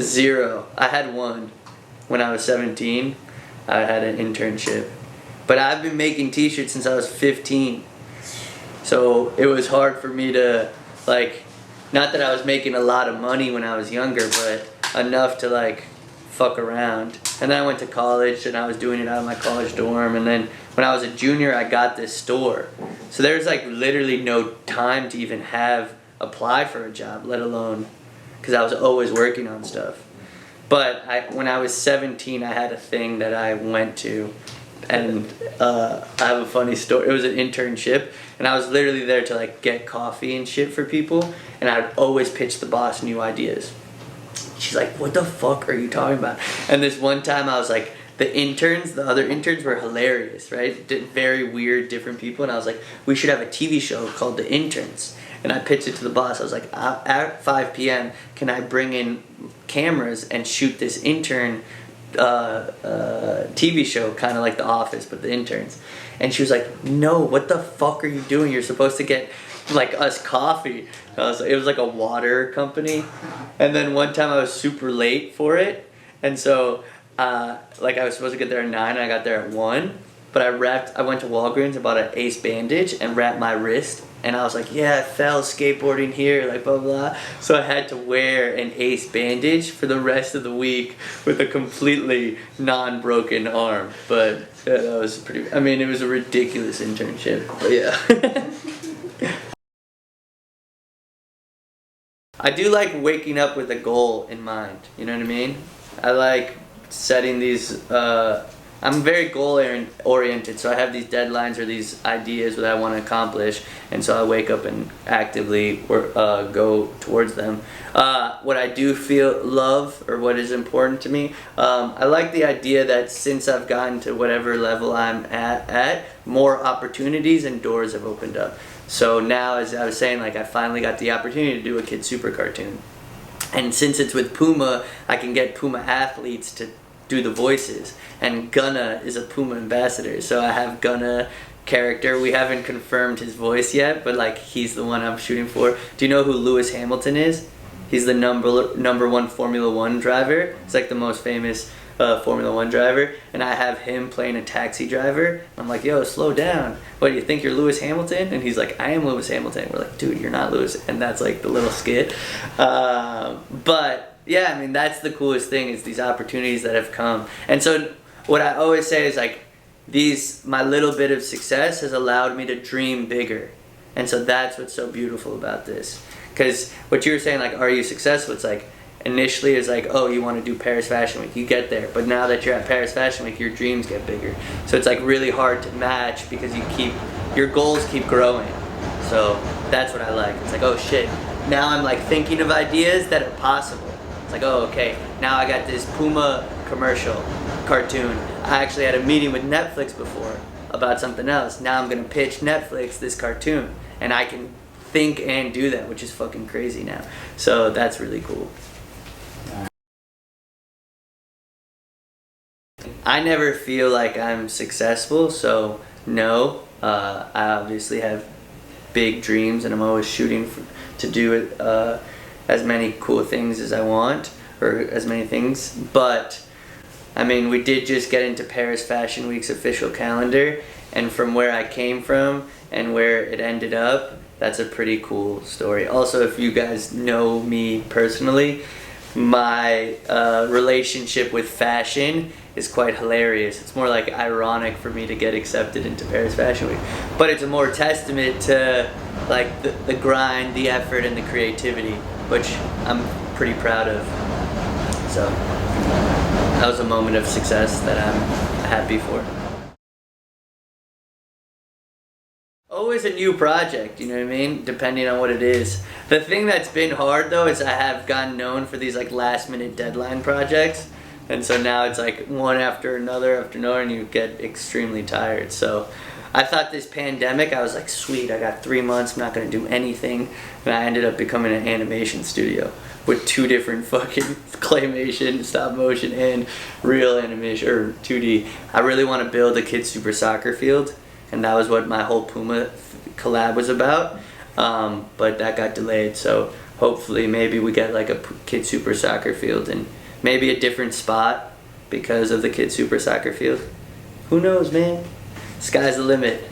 Zero. I had one when I was 17. I had an internship. But I've been making t-shirts since I was 15. So it was hard for me to, like, not that I was making a lot of money when I was younger, but enough to, like, fuck around. And then I went to college and I was doing it out of my college dorm. And then when I was a junior, I got this store. So there's, like, literally no time to even apply for a job, let alone, because I was always working on stuff. But when I was 17, I had a thing that I went to, and I have a funny story. It was an internship, and I was literally there to, like, get coffee and shit for people, and I'd always pitch the boss new ideas. She's like, what the fuck are you talking about? And this one time I was like, the other interns were hilarious, right? Very weird, different people, and I was like, we should have a TV show called The Interns. And I pitched it to the boss. I was like, at 5 p.m., can I bring in cameras and shoot this intern TV show, kind of like The Office, but The Interns? And she was like, no, what the fuck are you doing? You're supposed to get, like, us coffee. It was like a water company. And then one time I was super late for it. And so, like, I was supposed to get there at 9, and I got there at 1. But I went to Walgreens and bought an Ace bandage and wrapped my wrist. And I was like, yeah, I fell skateboarding here, like, blah, blah. So I had to wear an Ace bandage for the rest of the week with a completely non-broken arm. But yeah, that was it was a ridiculous internship. But yeah. I do like waking up with a goal in mind, you know what I mean? I like setting these, I'm very goal-oriented, so I have these deadlines or these ideas that I want to accomplish, and so I wake up and actively go towards them. What I do love, or what is important to me, I like the idea that since I've gotten to whatever level I'm at, more opportunities and doors have opened up. So now, as I was saying, like, I finally got the opportunity to do a Kidsuper cartoon. And since it's with Puma, I can get Puma athletes to do the voices, and Gunna is a Puma ambassador, so I have Gunna character. We haven't confirmed his voice yet, but, like, he's the one I'm shooting for. Do you know who Lewis Hamilton is? He's the number one Formula 1 driver. He's, like, the most famous Formula 1 driver, and I have him playing a taxi driver. I'm like, yo, slow down. What, do you think you're Lewis Hamilton? And he's like, I am Lewis Hamilton. We're like, dude, you're not Lewis. And that's, like, the little skit. But yeah, I mean, that's the coolest thing, is these opportunities that have come. And so what I always say is, like, my little bit of success has allowed me to dream bigger. And so that's what's so beautiful about this. Because what you were saying, like, are you successful? It's like, initially it's like, oh, you want to do Paris Fashion Week, you get there. But now that you're at Paris Fashion Week, your dreams get bigger. So it's, like, really hard to match, because your goals keep growing. So that's what I like. It's like, oh shit, now I'm, like, thinking of ideas that are possible. It's like, oh, okay, now I got this Puma commercial cartoon. I actually had a meeting with Netflix before about something else. Now I'm gonna pitch Netflix this cartoon, and I can think and do that, which is fucking crazy now. So that's really cool. I never feel like I'm successful, so no. I obviously have big dreams, and I'm always shooting to do it, as many cool things as I want, or as many things. But I mean, we did just get into Paris Fashion Week's official calendar, and from where I came from and where it ended up, that's a pretty cool story. Also, if you guys know me personally, my relationship with fashion is quite hilarious. It's more like ironic for me to get accepted into Paris Fashion Week, but it's a more testament to, like, the grind, the effort, and the creativity, which I'm pretty proud of. So that was a moment of success that I'm happy for. Always a new project, you know what I mean? Depending on what it is. The thing that's been hard, though, is I have gotten known for these, like, last-minute deadline projects. And so now it's like one after another, and you get extremely tired. So I thought this pandemic, I was like, sweet, I got 3 months, I'm not going to do anything. And I ended up becoming an animation studio with 2 different fucking claymation, stop motion, and real animation, or 2D. I really want to build a Kidsuper soccer field, and that was what my whole Puma collab was about. But that got delayed, so hopefully maybe we get like a Kidsuper soccer field and maybe a different spot because of the Kidsuper soccer field. Who knows, man? Sky's the limit.